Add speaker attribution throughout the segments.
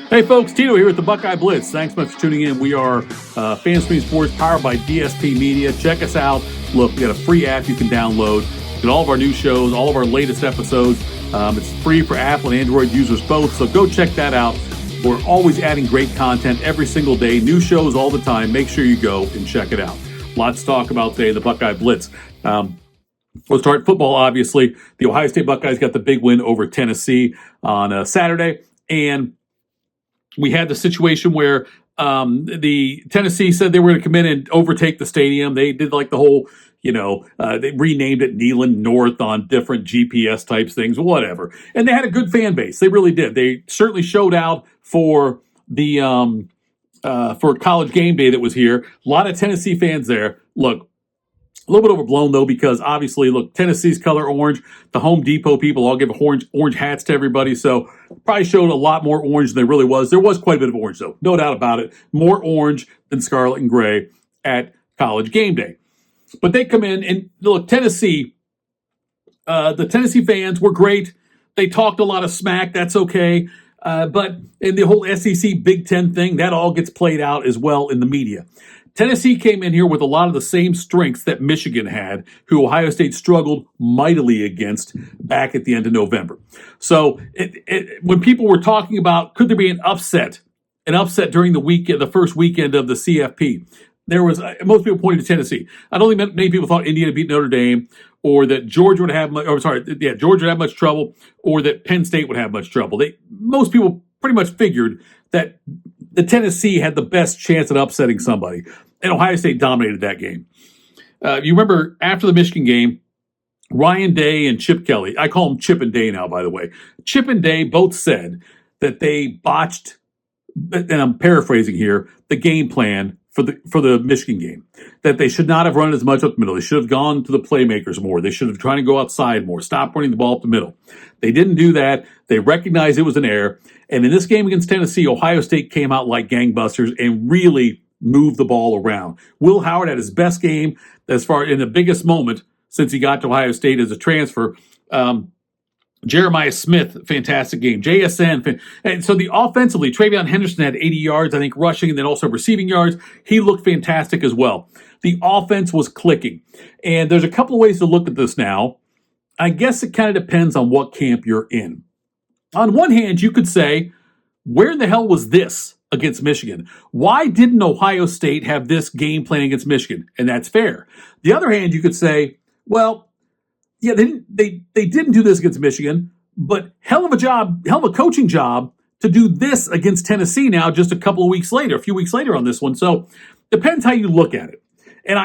Speaker 1: Hey folks, Tito here with the Buckeye Blitz. Thanks much for tuning in. We are FanStream Sports powered by DSP Media. Check us out. Look, we got a free app you can download. Get all of our new shows, all of our latest episodes. It's free for Apple and Android users both, so go check that out. We're always adding great content every single day, new shows all the time. Make sure you go and check it out. Lots to talk about today, the Buckeye Blitz. We'll start football, obviously. The Ohio State Buckeyes got the big win over Tennessee on Saturday, and we had the situation where the Tennessee said they were going to come in and overtake the stadium. They did like the whole, they renamed it Neyland North on different GPS types things, whatever. And they had a good fan base. They really did. They certainly showed out for the for college game day that was here. A lot of Tennessee fans there. Look, a little bit overblown, though, because obviously, look, Tennessee's color orange. The Home Depot people all give orange hats to everybody, so probably showed a lot more orange than there really was. There was quite a bit of orange, though, no doubt about it. More orange than scarlet and gray at college game day. But they come in, and look, Tennessee, the Tennessee fans were great. They talked a lot of smack. That's okay. But in the whole SEC Big Ten thing, that all gets played out as well in the media. Tennessee came in here with a lot of the same strengths that Michigan had, who Ohio State struggled mightily against back at the end of November. So when people were talking about could there be an upset during the weekend, the first weekend of the CFP, there was most people pointed to Tennessee. I don't think many people thought Indiana beat Notre Dame, or that Georgia would have Georgia would have much trouble, or that Penn State would have much trouble. Most people pretty much figured that the Tennessee had the best chance at upsetting somebody, and Ohio State dominated that game. You remember after the Michigan game, Ryan Day and Chip Kelly, I call them Chip and Day now, by the way. Chip and Day both said that they botched, and I'm paraphrasing here, the game plan for the Michigan game. That they should not have run as much up the middle. They should have gone to the playmakers more. They should have tried to go outside more. Stop running the ball up the middle. They didn't do that. They recognized it was an error. And in this game against Tennessee, Ohio State came out like gangbusters and really moved the ball around. Will Howard had his best game as far in the biggest moment since he got to Ohio State as a transfer. Jeremiah Smith, fantastic game. JSN. And so the offensively, Travion Henderson had 80 yards, I think, rushing, and then also receiving yards. He looked fantastic as well. The offense was clicking. And there's a couple of ways to look at this now. I guess it kind of depends on what camp you're in. On one hand, you could say, where in the hell was this against Michigan? Why didn't Ohio State have this game plan against Michigan? And that's fair. The other hand, you could say, well, yeah, they didn't do this against Michigan, but hell of a coaching job to do this against Tennessee now just a few weeks later on this one. So depends how you look at it. And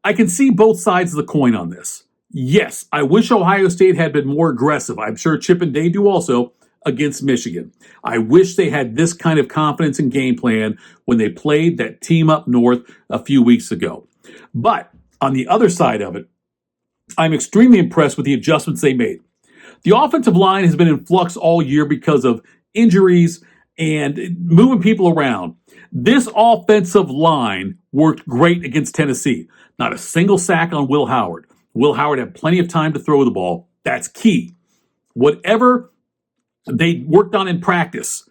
Speaker 1: I can see both sides of the coin on this. Yes, I wish Ohio State had been more aggressive. I'm sure Chip and Day do also against Michigan. I wish they had this kind of confidence and game plan when they played that team up north a few weeks ago. But on the other side of it, I'm extremely impressed with the adjustments they made. The offensive line has been in flux all year because of injuries and moving people around. This offensive line worked great against Tennessee. Not a single sack on Will Howard. Will Howard had plenty of time to throw the ball. That's key. Whatever they worked on in practice,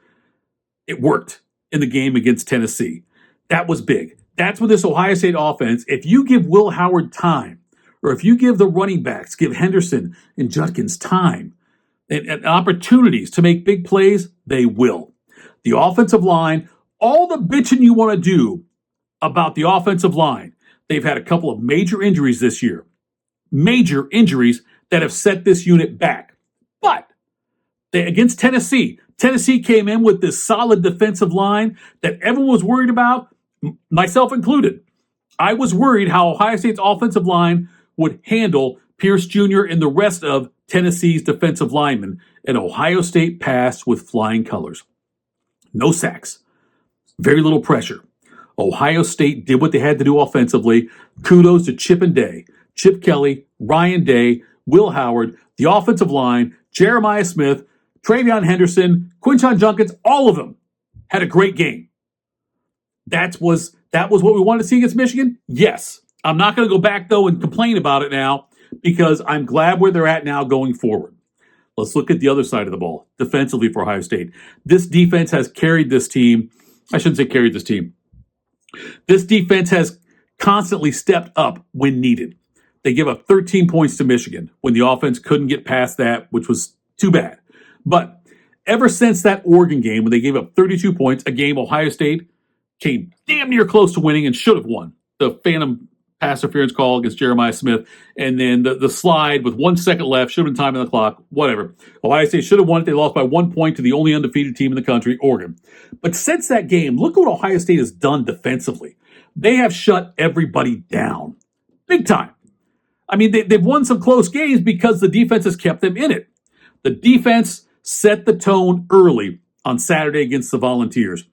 Speaker 1: it worked in the game against Tennessee. That was big. That's what this Ohio State offense, if you give Will Howard time, or if you give the running backs, give Henderson and Judkins time and opportunities to make big plays, they will. The offensive line, all the bitching you want to do about the offensive line, they've had a couple of major injuries this year. Major injuries that have set this unit back. But against Tennessee came in with this solid defensive line that everyone was worried about, myself included. I was worried how Ohio State's offensive line would handle Pierce Jr. and the rest of Tennessee's defensive linemen, and Ohio State passed with flying colors. No sacks. Very little pressure. Ohio State did what they had to do offensively. Kudos to Chip and Day. Chip Kelly, Ryan Day, Will Howard, the offensive line, Jeremiah Smith, Travion Henderson, Quinshon Judkins, all of them had a great game. That was what we wanted to see against Michigan? Yes. I'm not going to go back, though, and complain about it now because I'm glad where they're at now going forward. Let's look at the other side of the ball, defensively for Ohio State. This defense has carried this team. I shouldn't say carried this team. This defense has constantly stepped up when needed. They give up 13 points to Michigan when the offense couldn't get past that, which was too bad. But ever since that Oregon game, when they gave up 32 points, a game Ohio State came damn near close to winning and should have won. The phantom pass interference call against Jeremiah Smith, and then the slide with 1 second left, should have been time on the clock, whatever. Ohio State should have won it. They lost by 1 point to the only undefeated team in the country, Oregon. But since that game, look what Ohio State has done defensively. They have shut everybody down. Big time. I mean, they've won some close games because the defense has kept them in it. The defense set the tone early on Saturday against the Volunteers.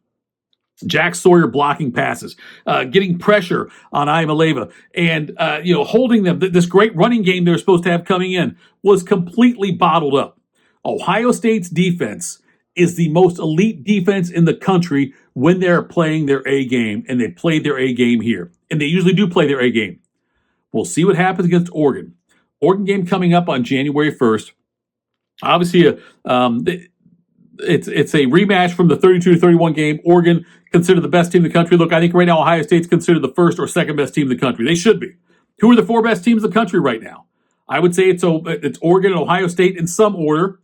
Speaker 1: Jack Sawyer blocking passes, getting pressure on Imaleva, and holding them. This great running game they were supposed to have coming in was completely bottled up. Ohio State's defense is the most elite defense in the country when they're playing their A game, and they played their A game here. And they usually do play their A game. We'll see what happens against Oregon. Oregon game coming up on January 1st. Obviously, it's a rematch from the 32-31 game. Oregon considered the best team in the country. Look, I think right now Ohio State's considered the first or second best team in the country. They should be. Who are the 4 best teams in the country right now? I would say it's Oregon and Ohio State in some order.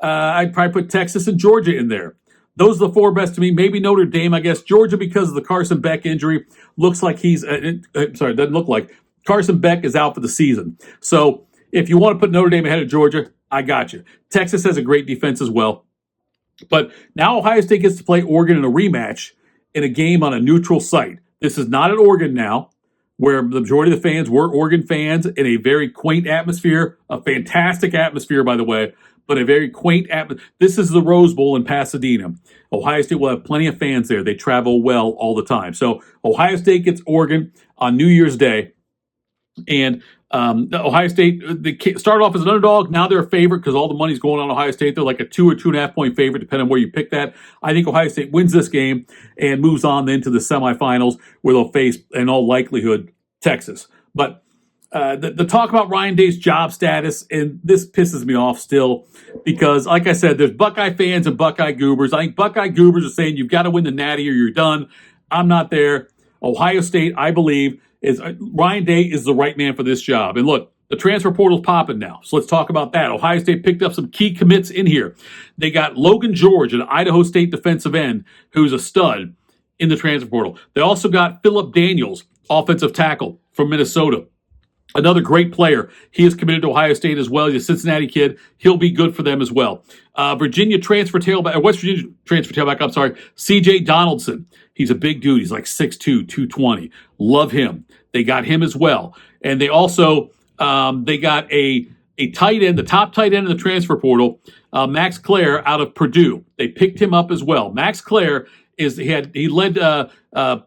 Speaker 1: I'd probably put Texas and Georgia in there. Those are the 4 best to me. Maybe Notre Dame, I guess. Georgia, because of the Carson Beck injury, looks like doesn't look like. Carson Beck is out for the season. So if you want to put Notre Dame ahead of Georgia, I got you. Texas has a great defense as well. But now Ohio State gets to play Oregon in a rematch in a game on a neutral site. This is not at Oregon now, where the majority of the fans were Oregon fans in a very quaint atmosphere, a fantastic atmosphere, by the way, but a very quaint atmosphere. This is the Rose Bowl in Pasadena. Ohio State will have plenty of fans there. They travel well all the time. So Ohio State gets Oregon on New Year's Day. And Ohio State, they started off as an underdog. Now they're a favorite because all the money's going on Ohio State. They're like a 2 or 2.5 point favorite, depending on where you pick that. I think Ohio State wins this game and moves on then to the semifinals, where they'll face, in all likelihood, Texas. But the talk about Ryan Day's job status, and this pisses me off still, because, like I said, there's Buckeye fans and Buckeye goobers. I think Buckeye goobers are saying you've got to win the Natty or you're done. I'm not there. Ohio State, I believe, Ryan Day is the right man for this job. And look, the transfer portal's popping now. So let's talk about that. Ohio State picked up some key commits in here. They got Logan George, an Idaho State defensive end, who's a stud in the transfer portal. They also got Phillip Daniels, offensive tackle from Minnesota. Another great player. He is committed to Ohio State as well. He's a Cincinnati kid. He'll be good for them as well. West Virginia transfer tailback, C.J. Donaldson. He's a big dude. He's like 6'2", 220. Love him. They got him as well. And they also they got a tight end, the top tight end in the transfer portal, Max Clare out of Purdue. They picked him up as well. Max Clare he led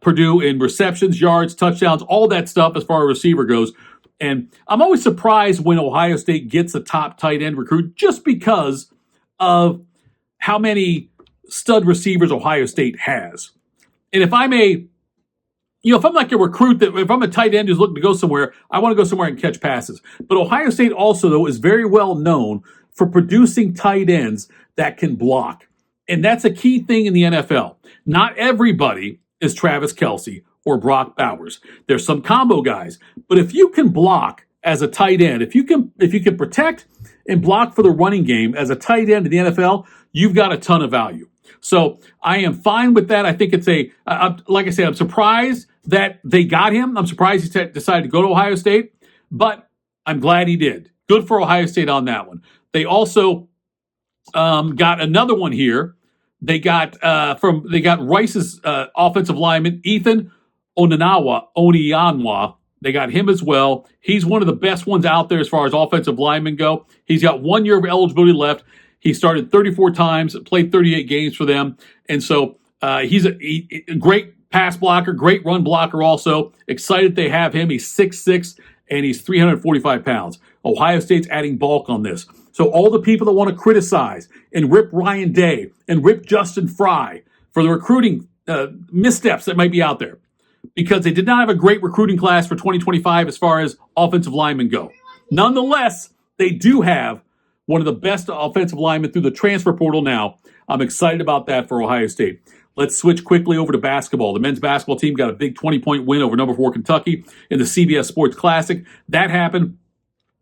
Speaker 1: Purdue in receptions, yards, touchdowns, all that stuff as far as receiver goes. And I'm always surprised when Ohio State gets a top tight end recruit, just because of how many stud receivers Ohio State has. And if I'm like a recruit, if I'm a tight end who's looking to go somewhere, I want to go somewhere and catch passes. But Ohio State also, though, is very well known for producing tight ends that can block. And that's a key thing in the NFL. Not everybody is Travis Kelce or Brock Bowers. There's some combo guys. But if you can block as a tight end, if you can protect and block for the running game as a tight end in the NFL, you've got a ton of value. So I am fine with that. I think it's like I said, I'm surprised that they got him. I'm surprised he decided to go to Ohio State, but I'm glad he did. Good for Ohio State on that one. They also got another one here. They got Rice's offensive lineman, Ethan Oniyanwa. They got him as well. He's one of the best ones out there as far as offensive linemen go. He's got 1 year of eligibility left. He started 34 times, played 38 games for them. And so he's a great pass blocker, great run blocker also. Excited they have him. He's 6'6", and he's 345 pounds. Ohio State's adding bulk on this. So all the people that want to criticize and rip Ryan Day and rip Justin Fry for the recruiting missteps that might be out there, because they did not have a great recruiting class for 2025 as far as offensive linemen go. Nonetheless, they do have one of the best offensive linemen through the transfer portal now. I'm excited about that for Ohio State. Let's switch quickly over to basketball. The men's basketball team got a big 20-point win over number 4 Kentucky in the CBS Sports Classic. That happened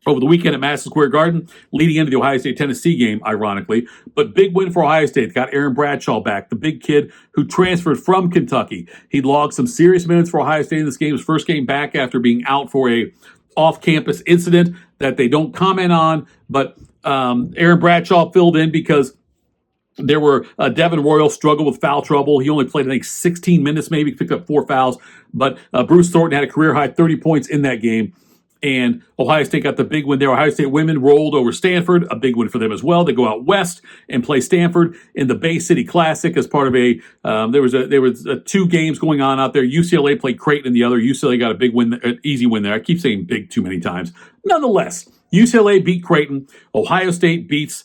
Speaker 1: over the weekend at Madison Square Garden, leading into the Ohio State-Tennessee game, ironically. But big win for Ohio State. Got Aaron Bradshaw back, the big kid who transferred from Kentucky. He logged some serious minutes for Ohio State in this game. His first game back after being out for a off-campus incident that they don't comment on. But Aaron Bradshaw filled in because there were Devin Royal struggled with foul trouble. He only played, I think, 16 minutes maybe, picked up 4 fouls. But Bruce Thornton had a career-high 30 points in that game. And Ohio State got the big win there. Ohio State women rolled over Stanford, a big win for them as well. They go out west and play Stanford in the Bay City Classic as part of a. There was 2 games going on out there. UCLA played Creighton in the other. UCLA got a big win, an easy win there. I keep saying big too many times. Nonetheless, UCLA beat Creighton. Ohio State beats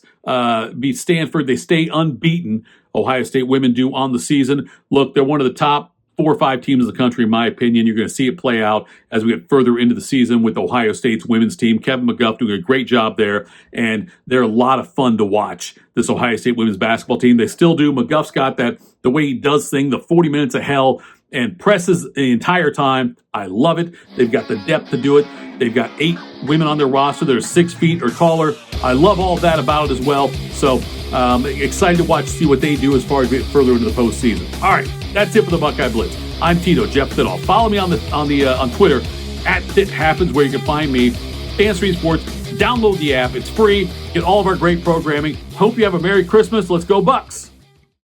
Speaker 1: Stanford. They stay unbeaten. Ohio State women do on the season. Look, they're one of the top 4 or 5 teams in the country, in my opinion. You're going to see it play out as we get further into the season with Ohio State's women's team. Kevin McGuff doing a great job there, and they're a lot of fun to watch, this Ohio State women's basketball team. They still do. McGuff's got that, the way he does things, the 40 minutes of hell, and presses the entire time. I love it. They've got the depth to do it. They've got 8 women on their roster that are 6 feet or taller. I love all of that about it as well. So excited to see what they do as far as we get further into the postseason. All right, that's it for the Buckeye Blitz. I'm Tito, Jeff Thitoff. Follow me on Twitter at ThitHappens, where you can find me. Fantasy Sports. Download the app. It's free. Get all of our great programming. Hope you have a Merry Christmas. Let's go Bucks.